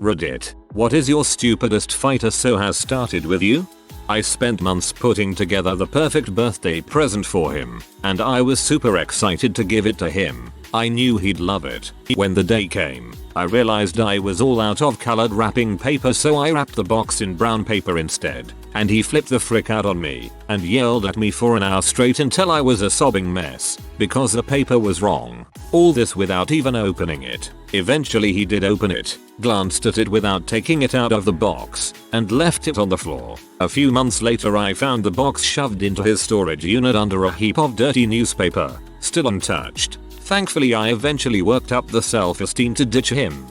Reddit, what is your stupidest fighter so has started with you? I spent months putting together the perfect birthday present for him, and I was super excited to give it to him. I knew he'd love it. When the day came, I realized I was all out of colored wrapping paper, so I wrapped the box in brown paper instead, and he flipped the frick out on me and yelled at me for an hour straight until I was a sobbing mess because the paper was wrong. All this without even opening it. Eventually he did open it, glanced at it without taking it out of the box, and left it on the floor. A few months later I found the box shoved into his storage unit under a heap of dirty newspaper, still untouched. Thankfully I eventually worked up the self-esteem to ditch him.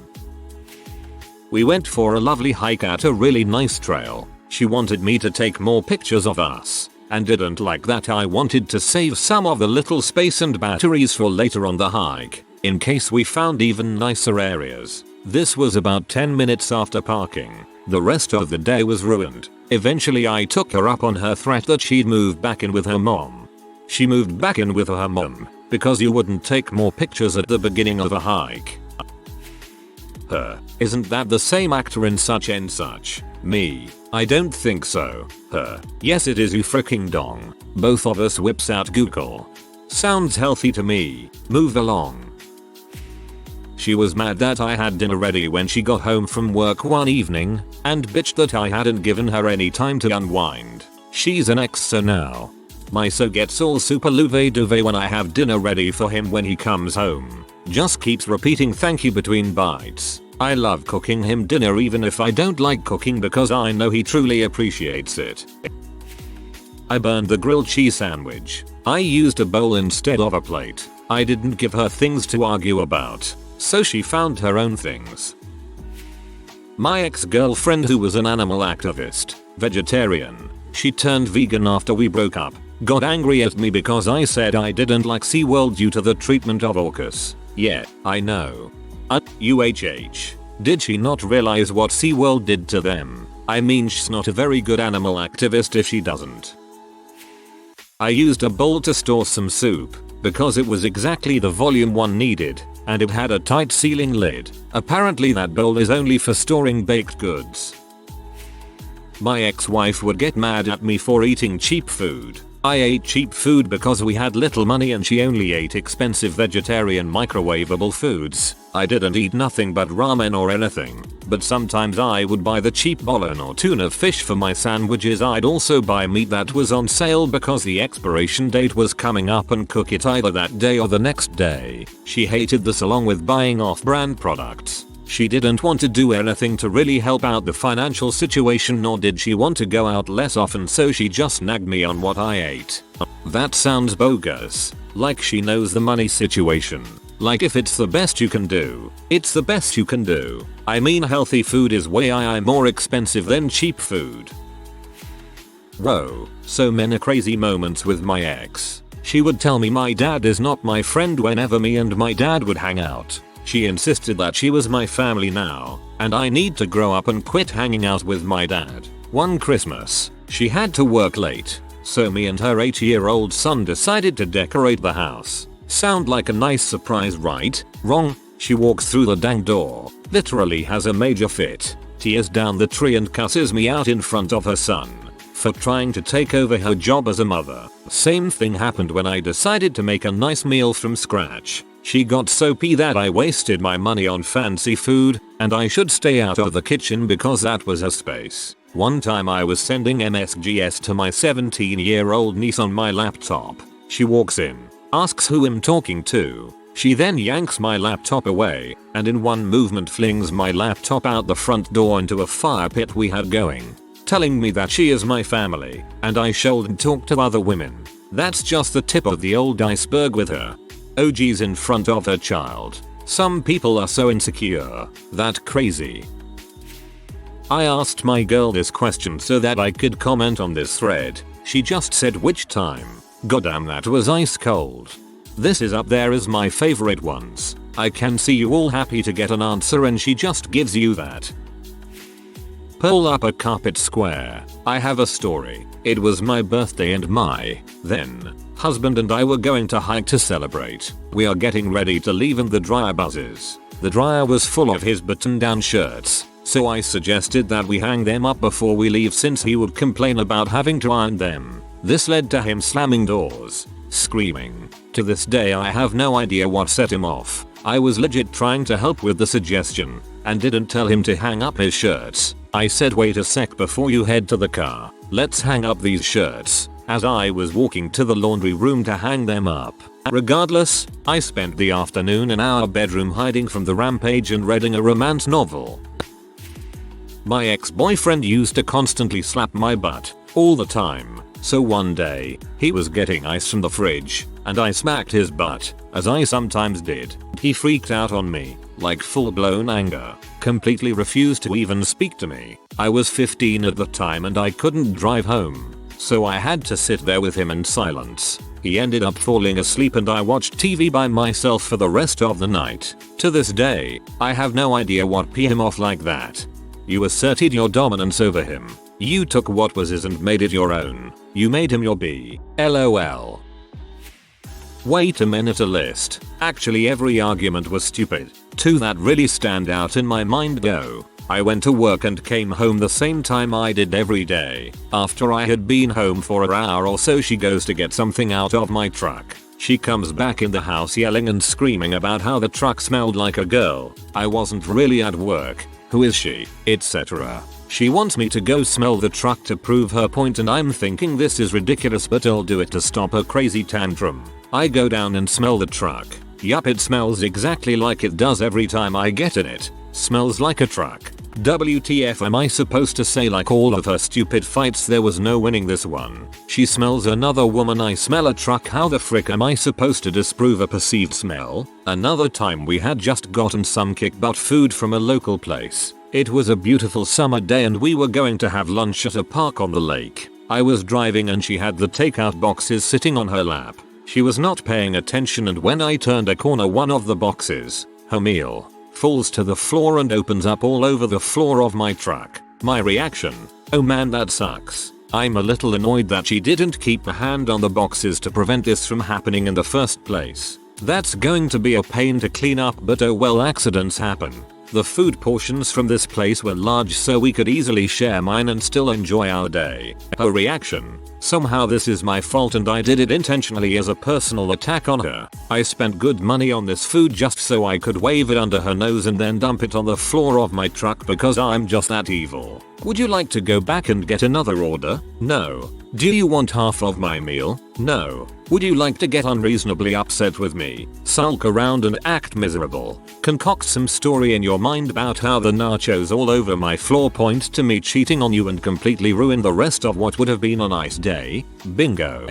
We went for a lovely hike at a really nice trail. She wanted me to take more pictures of us, and didn't like that I wanted to save some of the little space and batteries for later on the hike, in case we found even nicer areas. This was about 10 minutes after parking. The rest of the day was ruined. Eventually I took her up on her threat that she'd move back in with her mom. She moved back in with her mom because you wouldn't take more pictures at the beginning of a hike. Her, isn't that the same actor in such and such? Me, I don't think so. Her, yes it is you freaking dong. Both of us whips out Google. Sounds healthy to me. Move along. She was mad that I had dinner ready when she got home from work one evening, and bitched that I hadn't given her any time to unwind. She's an ex, so now my so gets all super louve duve when I have dinner ready for him when he comes home. Just keeps repeating thank you between bites. I love cooking him dinner even if I don't like cooking because I know he truly appreciates it. I burned the grilled cheese sandwich. I used a bowl instead of a plate. I didn't give her things to argue about, so she found her own things. My ex-girlfriend, who was an animal activist, vegetarian, she turned vegan after we broke up, got angry at me because I said I didn't like SeaWorld due to the treatment of orcas. Yeah, I know. UHH. Did she not realize what SeaWorld did to them? I mean, she's not a very good animal activist if she doesn't. I used a bowl to store some soup because it was exactly the volume one needed, and it had a tight sealing lid. Apparently that bowl is only for storing baked goods. My ex-wife would get mad at me for eating cheap food. I ate cheap food because we had little money and she only ate expensive vegetarian microwavable foods. I didn't eat nothing but ramen or anything, but sometimes I would buy the cheap bologna or tuna fish for my sandwiches. I'd also buy meat that was on sale because the expiration date was coming up and cook it either that day or the next day. She hated this along with buying off-brand products. She didn't want to do anything to really help out the financial situation, nor did she want to go out less often, so she just nagged me on what I ate. That sounds bogus. Like she knows the money situation. Like if it's the best you can do, it's the best you can do. I mean, healthy food is way more expensive than cheap food. Bro, so many crazy moments with my ex. She would tell me my dad is not my friend whenever me and my dad would hang out. She insisted that she was my family now, and I need to grow up and quit hanging out with my dad. One Christmas, she had to work late, so me and her 8-year-old son decided to decorate the house. Sound like a nice surprise, right? Wrong. She walks through the dang door, literally has a major fit, tears down the tree and cusses me out in front of her son for trying to take over her job as a mother. Same thing happened when I decided to make a nice meal from scratch. She got so pissed that I wasted my money on fancy food, and I should stay out of the kitchen because that was her space. One time I was sending MSGs to my 17-year-old niece on my laptop. She walks in, asks who I'm talking to. She then yanks my laptop away, and in one movement flings my laptop out the front door into a fire pit we had going, telling me that she is my family, and I shouldn't talk to other women. That's just the tip of the old iceberg with her. OGs in front of her child. Some people are so insecure. That crazy. I asked my girl this question so that I could comment on this thread. She just said which time. Goddamn, that was ice cold. This is up there as my favorite ones. I can see you all happy to get an answer and she just gives you that. Pull up a carpet square. I have a story. It was my birthday and my then husband and I were going to hike to celebrate. We are getting ready to leave and the dryer buzzes. The dryer was full of his button down shirts, so I suggested that we hang them up before we leave since he would complain about having to iron them. This led to him slamming doors, screaming. To this day I have no idea what set him off. I was legit trying to help with the suggestion and didn't tell him to hang up his shirts. I said, wait a sec before you head to the car. Let's hang up these shirts, as I was walking to the laundry room to hang them up. Regardless, I spent the afternoon in our bedroom hiding from the rampage and reading a romance novel. My ex-boyfriend used to constantly slap my butt all the time. So one day, he was getting ice from the fridge, and I smacked his butt, as I sometimes did. He freaked out on me, like full-blown anger, completely refused to even speak to me. I was 15 at the time and I couldn't drive home, so I had to sit there with him in silence. He ended up falling asleep and I watched TV by myself for the rest of the night. To this day, I have no idea what peed him off like that. You asserted your dominance over him. You took what was his and made it your own. You made him your B. LOL. Wait a minute, a list. Actually every argument was stupid. Two that really stand out in my mind go. I went to work and came home the same time I did every day. After I had been home for an hour or so, she goes to get something out of my truck. She comes back in the house yelling and screaming about how the truck smelled like a girl. I wasn't really at work. Who is she? Etc. She wants me to go smell the truck to prove her point and I'm thinking this is ridiculous, but I'll do it to stop her crazy tantrum. I go down and smell the truck. Yup, it smells exactly like it does every time I get in it. Smells like a truck. WTF am I supposed to say? Like all of her stupid fights, there was no winning this one. She smells another woman, I smell a truck. How the frick am I supposed to disprove a perceived smell? Another time we had just gotten some kick butt food from a local place. It was a beautiful summer day and we were going to have lunch at a park on the lake. I was driving and she had the takeout boxes sitting on her lap. She was not paying attention and when I turned a corner, one of the boxes, her meal, falls to the floor and opens up all over the floor of my truck. My reaction? Oh man, that sucks. I'm a little annoyed that she didn't keep a hand on the boxes to prevent this from happening in the first place. That's going to be a pain to clean up, but oh well, accidents happen. The food portions from this place were large so we could easily share mine and still enjoy our day. Her reaction? Somehow this is my fault and I did it intentionally as a personal attack on her. I spent good money on this food just so I could wave it under her nose and then dump it on the floor of my truck because I'm just that evil. Would you like to go back and get another order? No. Do you want half of my meal? No. Would you like to get unreasonably upset with me, sulk around and act miserable? Concoct some story in your mind about how the nachos all over my floor point to me cheating on you and completely ruin the rest of what would have been a nice day? Bingo.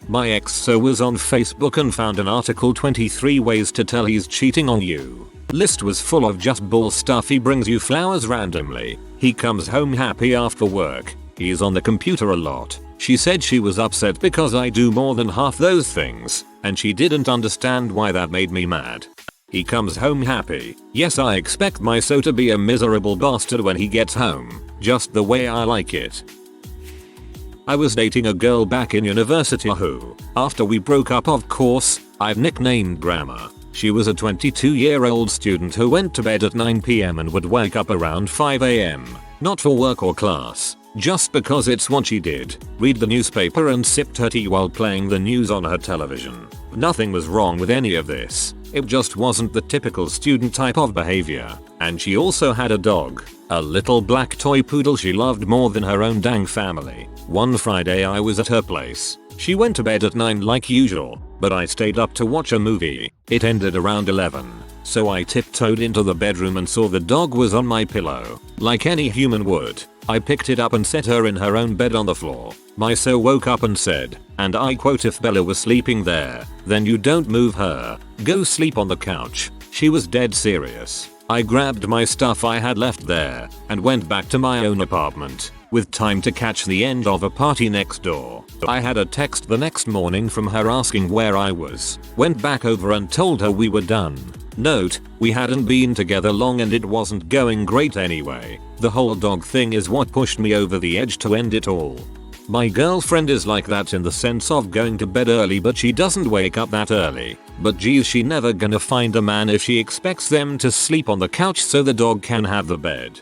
My ex was on Facebook and found an article 23 ways to tell he's cheating on you. List was full of just bull stuff. He brings you flowers randomly. He comes home happy after work. He's on the computer a lot. She said she was upset because I do more than half those things, and she didn't understand why that made me mad. He comes home happy. Yes, I expect my so to be a miserable bastard when he gets home, just the way I like it. I was dating a girl back in university who, after we broke up of course, I've nicknamed Grandma. She was a 22-year-old student who went to bed at 9 PM and would wake up around 5 AM. Not for work or class, just because it's what she did. Read the newspaper and sipped her tea while playing the news on her television. Nothing was wrong with any of this. It just wasn't the typical student type of behavior. And she also had a dog. A little black toy poodle she loved more than her own dang family. One Friday I was at her place. She went to bed at 9 like usual, but I stayed up to watch a movie. It ended around 11. So I tiptoed into the bedroom and saw the dog was on my pillow. Like any human would, I picked it up and set her in her own bed on the floor. My so woke up and said, and I quote, "If Bella was sleeping there, then you don't move her. Go sleep on the couch." She was dead serious. I grabbed my stuff I had left there and went back to my own apartment, with time to catch the end of a party next door. I had a text the next morning from her asking where I was. Went back over and told her we were done. Note, we hadn't been together long and it wasn't going great anyway. The whole dog thing is what pushed me over the edge to end it all. My girlfriend is like that in the sense of going to bed early but she doesn't wake up that early. But geez, she never gonna find a man if she expects them to sleep on the couch so the dog can have the bed.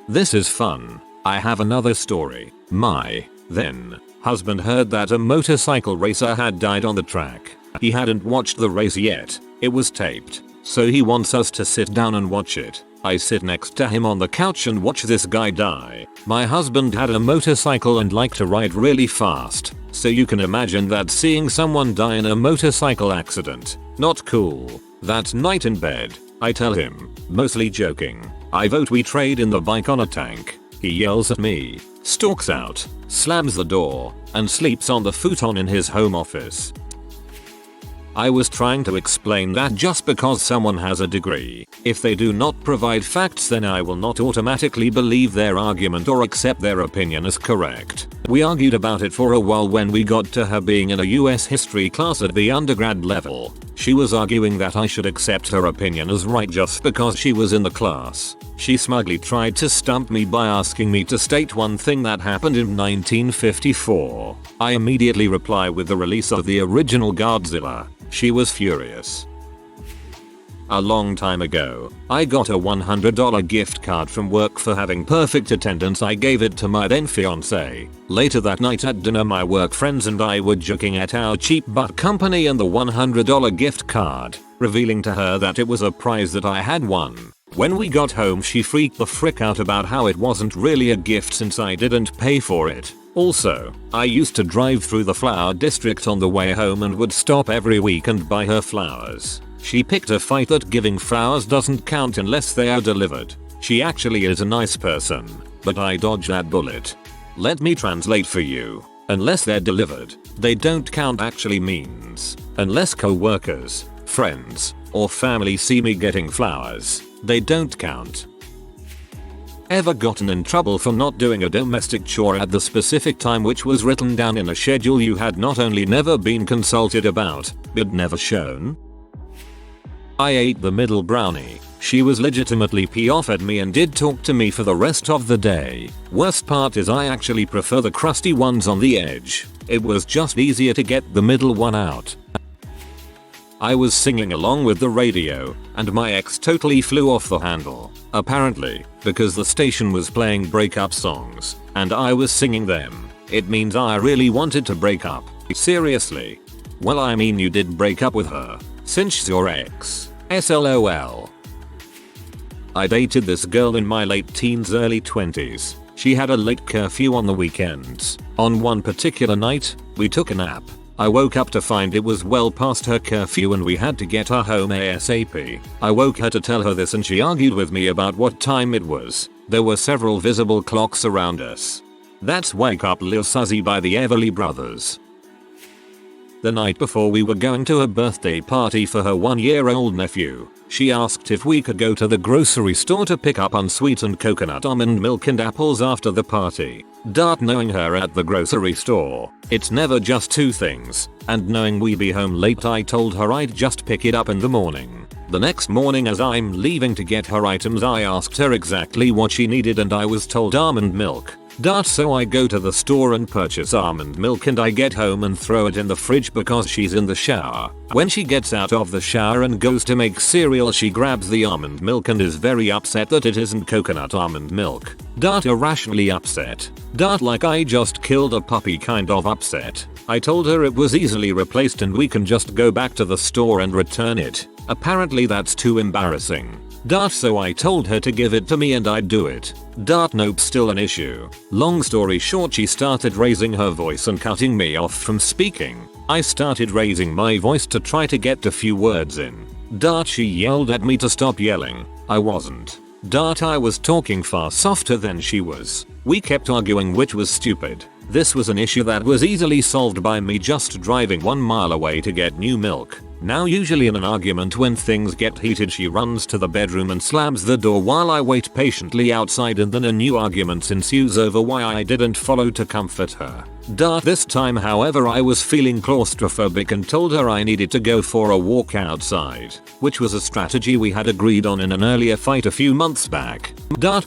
This is fun. I have another story. My then husband heard that a motorcycle racer had died on the track. He hadn't watched the race yet. It was taped. So he wants us to sit down and watch it. I sit next to him on the couch and watch this guy die. My husband had a motorcycle and liked to ride really fast. So you can imagine that seeing someone die in a motorcycle accident. Not cool. That night in bed, I tell him, mostly joking, I vote we trade in the bike on a tank. He yells at me, stalks out, slams the door, and sleeps on the futon in his home office. I was trying to explain that just because someone has a degree, if they do not provide facts, then I will not automatically believe their argument or accept their opinion as correct. We argued about it for a while when we got to her being in a US history class at the undergrad level. She was arguing that I should accept her opinion as right just because she was in the class. She smugly tried to stump me by asking me to state one thing that happened in 1954. I immediately reply with the release of the original Godzilla. She was furious. A long time ago, I got a $100 gift card from work for having perfect attendance. I gave it to my then fiance. Later that night at dinner, my work friends and I were joking at our cheap butt company and the $100 gift card, revealing to her that it was a prize that I had won. When we got home, she freaked the frick out about how it wasn't really a gift since I didn't pay for it. Also, I used to drive through the flower district on the way home and would stop every week and buy her flowers. She picked a fight that giving flowers doesn't count unless they are delivered. She actually is a nice person, but I dodged that bullet. Let me translate for you. Unless they're delivered, they don't count actually means, unless co-workers, friends, or family see me getting flowers, they don't count. Ever gotten in trouble for not doing a domestic chore at the specific time which was written down in a schedule you had not only never been consulted about, but never shown? I ate the middle brownie. She was legitimately pissed off at me and did talk to me for the rest of the day. Worst part is I actually prefer the crusty ones on the edge. It was just easier to get the middle one out. I was singing along with the radio, and my ex totally flew off the handle. Apparently, because the station was playing breakup songs, and I was singing them, it means I really wanted to break up. Seriously? Well, I mean, you did break up with her, since she's your ex. SLOL. I dated this girl in my late teens, early 20s. She had a late curfew on the weekends. On one particular night, we took a nap. I woke up to find it was well past her curfew and we had to get her home ASAP. I woke her to tell her this and she argued with me about what time it was. There were several visible clocks around us. That's Wake Up Lil Suzy by the Everly Brothers. The night before, we were going to a birthday party for her 1-year-old nephew. She asked if we could go to the grocery store to pick up unsweetened coconut almond milk and apples after the party. Knowing her at the grocery store, it's never just two things, and knowing we'd be home late, I told her I'd just pick it up in the morning. The next morning, as I'm leaving to get her items, I asked her exactly what she needed and I was told almond milk. So I go to the store and purchase almond milk and I get home and throw it in the fridge because she's in the shower. When she gets out of the shower and goes to make cereal, she grabs the almond milk and is very upset that it isn't coconut almond milk. Irrationally upset. Like I just killed a puppy kind of upset. I told her it was easily replaced and we can just go back to the store and return it. Apparently that's too embarrassing. So I told her to give it to me and I'd do it. Nope, still an issue. Long story short, she started raising her voice and cutting me off from speaking. I started raising my voice to try to get a few words in. She yelled at me to stop yelling. I wasn't. I was talking far softer than she was. We kept arguing, which was stupid. This was an issue that was easily solved by me just driving 1 mile away to get new milk. Now usually in an argument when things get heated, she runs to the bedroom and slams the door while I wait patiently outside, and then a new argument ensues over why I didn't follow to comfort her. This time however I was feeling claustrophobic and told her I needed to go for a walk outside, which was a strategy we had agreed on in an earlier fight a few months back.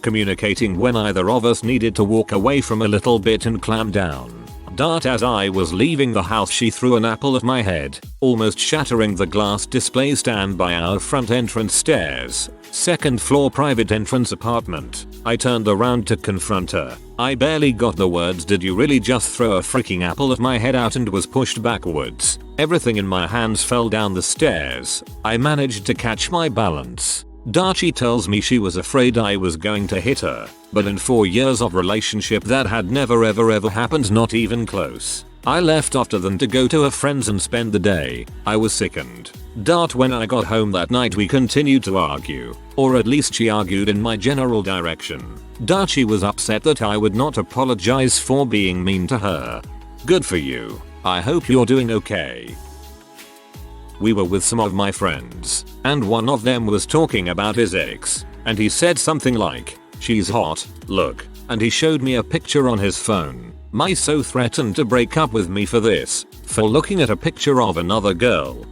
Communicating when either of us needed to walk away from a little bit and clam down. As I was leaving the house she threw an apple at my head, almost shattering the glass display stand by our front entrance stairs. Second floor private entrance apartment. I turned around to confront her. I barely got the words "Did you really just throw a freaking apple at my head" out and was pushed backwards. Everything in my hands fell down the stairs. I managed to catch my balance. She tells me she was afraid I was going to hit her, but in 4 years of relationship that had never ever happened, not even close. I left after them to go to her friends and spend the day. I was sickened. When I got home that night we continued to argue, or at least she argued in my general direction. She was upset that I would not apologize for being mean to her. Good for you. I hope you're doing okay. We were with some of my friends, and one of them was talking about his ex, and he said something like, "She's hot, look," and he showed me a picture on his phone. My so threatened to break up with me for this, for looking at a picture of another girl.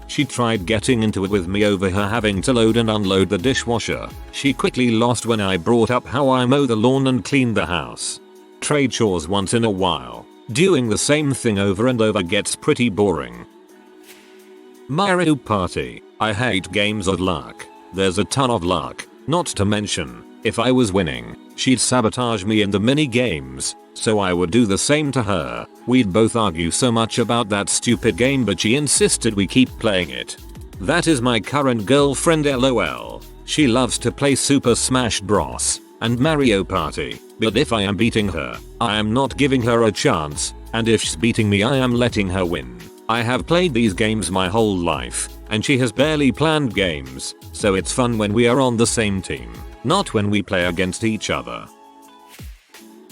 She tried getting into it with me over her having to load and unload the dishwasher. She quickly lost when I brought up how I mow the lawn and clean the house. Trade chores once in a while. Doing the same thing over and over gets pretty boring. Mario Party. I hate games of luck. There's a ton of luck, not to mention, if I was winning, she'd sabotage me in the mini games, so I would do the same to her. We'd both argue so much about that stupid game but she insisted we keep playing it. That is my current girlfriend, lol. She loves to play Super Smash Bros. And Mario Party, but if I am beating her, I am not giving her a chance, and if she's beating me I am letting her win. I have played these games my whole life, and she has barely planned games, so it's fun when we are on the same team, not when we play against each other.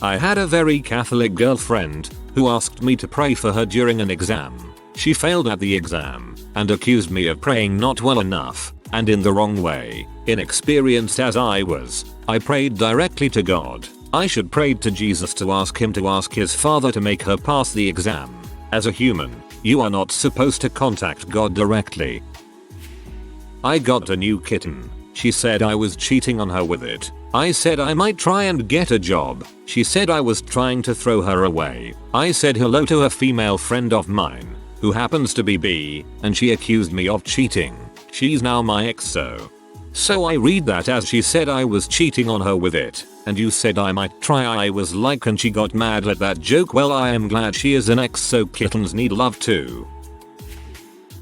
I had a very Catholic girlfriend who asked me to pray for her during an exam. She failed at the exam and accused me of praying not well enough and in the wrong way. Inexperienced as I was, I prayed directly to God. I should pray to Jesus to ask him to ask his father to make her pass the exam. As a human, you are not supposed to contact God directly. I got a new kitten. She said I was cheating on her with it. I said I might try and get a job. She said I was trying to throw her away. I said hello to a female friend of mine, who happens to be bi, and she accused me of cheating. She's now my ex. So I read that as she said I was cheating on her with it, and you said I might try. I was like, and she got mad at that joke. Well, I am glad she is an ex, so kittens need love too.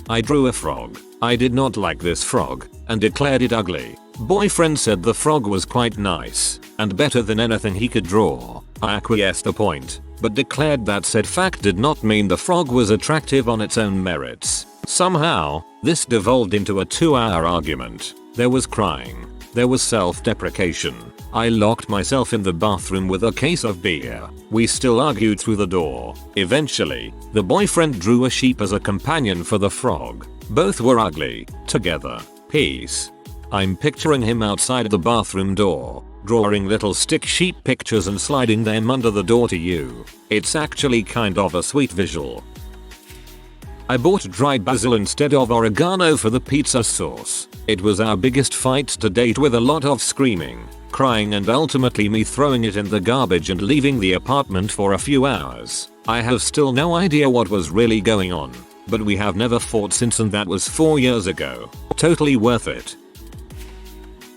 I drew a frog. I did not like this frog and declared it ugly. Boyfriend said the frog was quite nice and better than anything he could draw. I acquiesced a point, but declared that said fact did not mean the frog was attractive on its own merits. Somehow, this devolved into a 2-hour argument. There was crying. There was self-deprecation. I locked myself in the bathroom with a case of beer. We still argued through the door. Eventually, the boyfriend drew a sheep as a companion for the frog. Both were ugly. Together. Peace. I'm picturing him outside the bathroom door, drawing little stick sheep pictures and sliding them under the door to you. It's actually kind of a sweet visual. I bought dried basil instead of oregano for the pizza sauce. It was our biggest fight to date, with a lot of screaming, crying, and ultimately me throwing it in the garbage and leaving the apartment for a few hours. I have still no idea what was really going on, but we have never fought since, and that was 4 years ago. Totally worth it.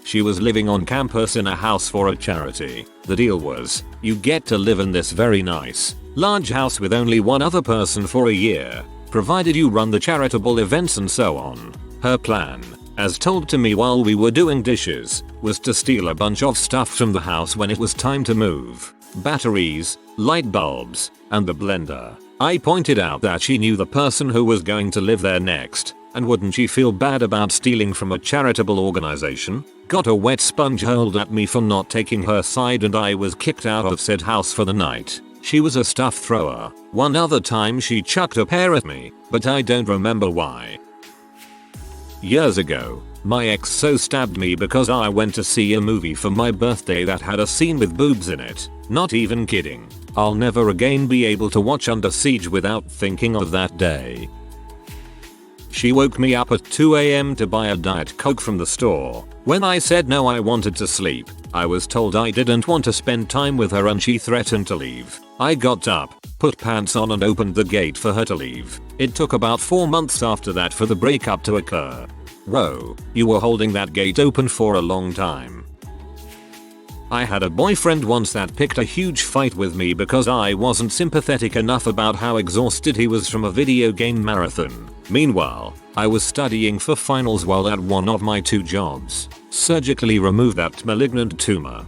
She was living on campus in a house for a charity. The deal was, you get to live in this very nice, large house with only one other person for a year, provided you run the charitable events and so on. Her plan, as told to me while we were doing dishes, was to steal a bunch of stuff from the house when it was time to move. Batteries, light bulbs, and the blender. I pointed out that she knew the person who was going to live there next, and wouldn't she feel bad about stealing from a charitable organization? Got a wet sponge hurled at me for not taking her side, and I was kicked out of said house for the night. She was a stuff thrower. One other time she chucked a pear at me, but I don't remember why. Years ago, my ex so stabbed me because I went to see a movie for my birthday that had a scene with boobs in it. Not even kidding. I'll never again be able to watch Under Siege without thinking of that day. She woke me up at 2 AM to buy a Diet Coke from the store. When I said no, I wanted to sleep, I was told I didn't want to spend time with her and she threatened to leave. I got up, put pants on and opened the gate for her to leave. It took about 4 months after that for the breakup to occur. Whoa, you were holding that gate open for a long time. I had a boyfriend once that picked a huge fight with me because I wasn't sympathetic enough about how exhausted he was from a video game marathon. Meanwhile, I was studying for finals while at one of my 2 jobs. Surgically remove that malignant tumor.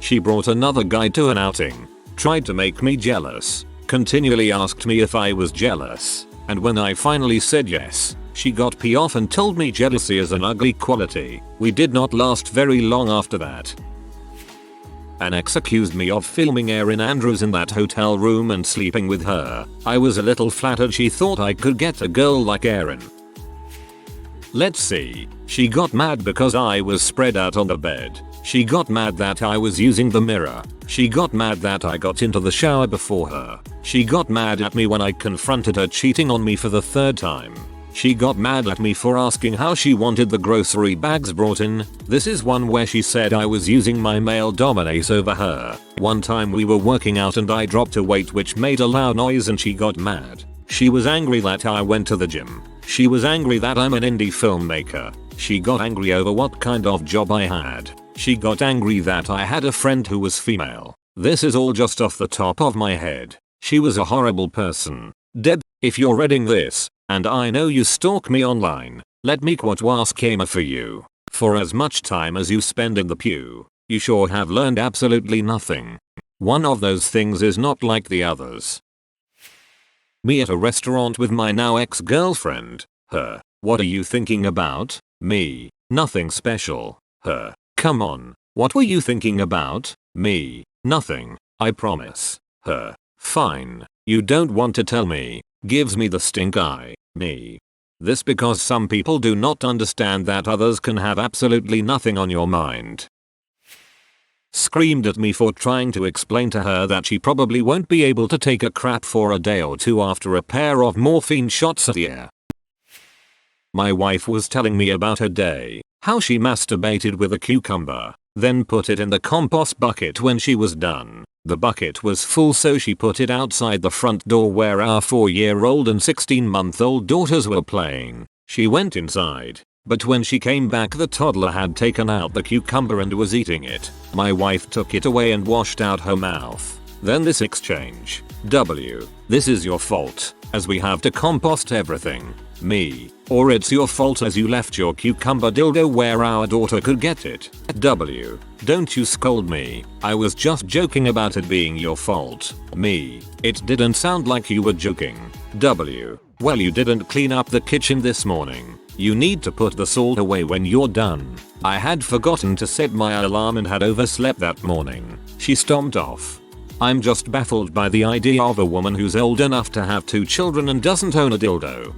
She brought another guy to an outing, tried to make me jealous, continually asked me if I was jealous, and when I finally said yes, she got pissed off and told me jealousy is an ugly quality. We did not last very long after that. An ex accused me of filming Erin Andrews in that hotel room and sleeping with her. I was a little flattered she thought I could get a girl like Erin. Let's see. She got mad because I was spread out on the bed. She got mad that I was using the mirror. She got mad that I got into the shower before her. She got mad at me when I confronted her cheating on me for the 3rd time. She got mad at me for asking how she wanted the grocery bags brought in. This is one where she said I was using my male dominance over her. One time we were working out and I dropped a weight which made a loud noise and she got mad. She was angry that I went to the gym. She was angry that I'm an indie filmmaker. She got angry over what kind of job I had. She got angry that I had a friend who was female. This is all just off the top of my head. She was a horrible person. Deb, if you're reading this, and I know you stalk me online, let me quote Waskema for you. For as much time as you spend in the pew, you sure have learned absolutely nothing. One of those things is not like the others. Me at a restaurant with my now ex-girlfriend. Her. What are you thinking about? Me. Nothing special. Her. Come on. What were you thinking about? Me. Nothing. I promise. Her. Fine. You don't want to tell me. Gives me the stink eye. Me. This because some people do not understand that others can have absolutely nothing on your mind. Screamed at me for trying to explain to her that she probably won't be able to take a crap for a day or 2 after a pair of morphine shots a year. My wife was telling me about her day, how she masturbated with a cucumber, then put it in the compost bucket when she was done. The bucket was full, so she put it outside the front door where our 4-year-old and 16-month-old daughters were playing. She went inside, but when she came back the toddler had taken out the cucumber and was eating it. My wife took it away and washed out her mouth. Then this exchange. W. This is your fault, as we have to compost everything. Me. Or it's your fault as you left your cucumber dildo where our daughter could get it. W. Don't you scold me. I was just joking about it being your fault. Me. It didn't sound like you were joking. W. Well, you didn't clean up the kitchen this morning. You need to put the salt away when you're done. I had forgotten to set my alarm and had overslept that morning. She stomped off. I'm just baffled by the idea of a woman who's old enough to have 2 children and doesn't own a dildo.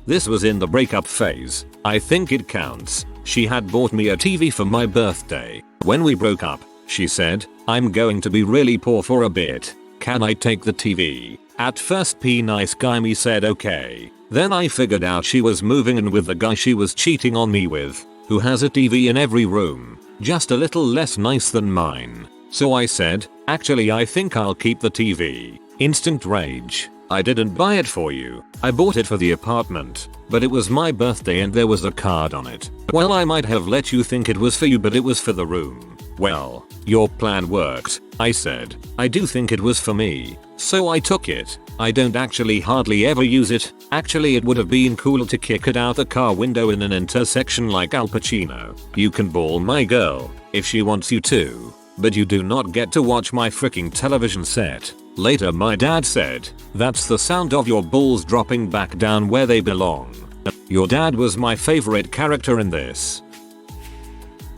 This was in the breakup phase. I think it counts. She had bought me a TV for my birthday. When we broke up, she said, I'm going to be really poor for a bit. Can I take the TV? At first nice guy me said okay. Then I figured out she was moving in with the guy she was cheating on me with, who has a TV in every room, just a little less nice than mine. So I said, actually I think I'll keep the TV. Instant rage. I didn't buy it for you. I bought it for the apartment, but it was my birthday and there was a card on it. Well, I might have let you think it was for you, but it was for the room. Well, your plan worked, I said. I do think it was for me. So I took it. I don't actually hardly ever use it. Actually, it would have been cool to kick it out the car window in an intersection like Al Pacino. You can ball my girl if she wants you to, but you do not get to watch my freaking television set. Later my dad said, that's the sound of your balls dropping back down where they belong. Your dad was my favorite character in this.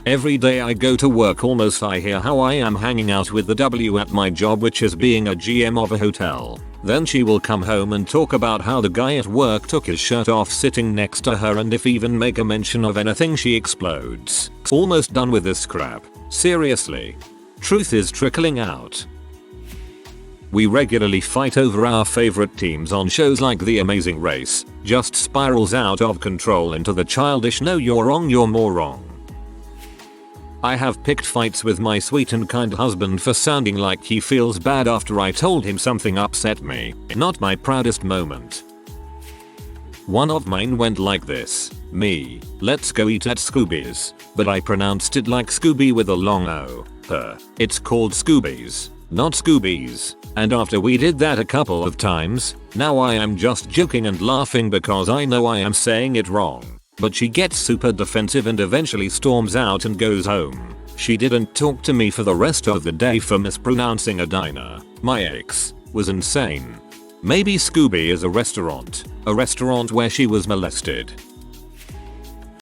Every day I go to work almost I hear how I am hanging out with the W at my job, which is being a GM of a hotel. Then she will come home and talk about how the guy at work took his shirt off sitting next to her, and if even make a mention of anything she explodes. Almost done with this crap. Seriously. Truth is trickling out. We regularly fight over our favorite teams on shows like The Amazing Race, just spirals out of control into the childish no you're wrong you're more wrong. I have picked fights with my sweet and kind husband for sounding like he feels bad after I told him something upset me, not my proudest moment. One of mine went like this: me, let's go eat at Scooby's, but I pronounced it like Scooby with a long O. It's called Scooby's, not Scooby's. And after we did that a couple of times, now I am just joking and laughing because I know I am saying it wrong. But she gets super defensive and eventually storms out and goes home. She didn't talk to me for the rest of the day for mispronouncing a diner. My ex was insane. Maybe Scooby is a restaurant where she was molested.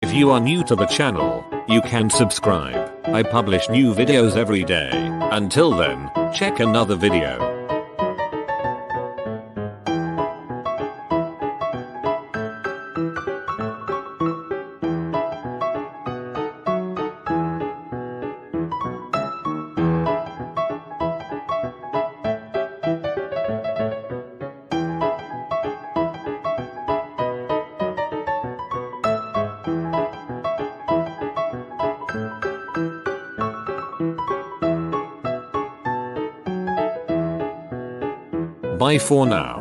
If you are new to the channel, you can subscribe. I publish new videos every day. Until then, check another video. Bye for now.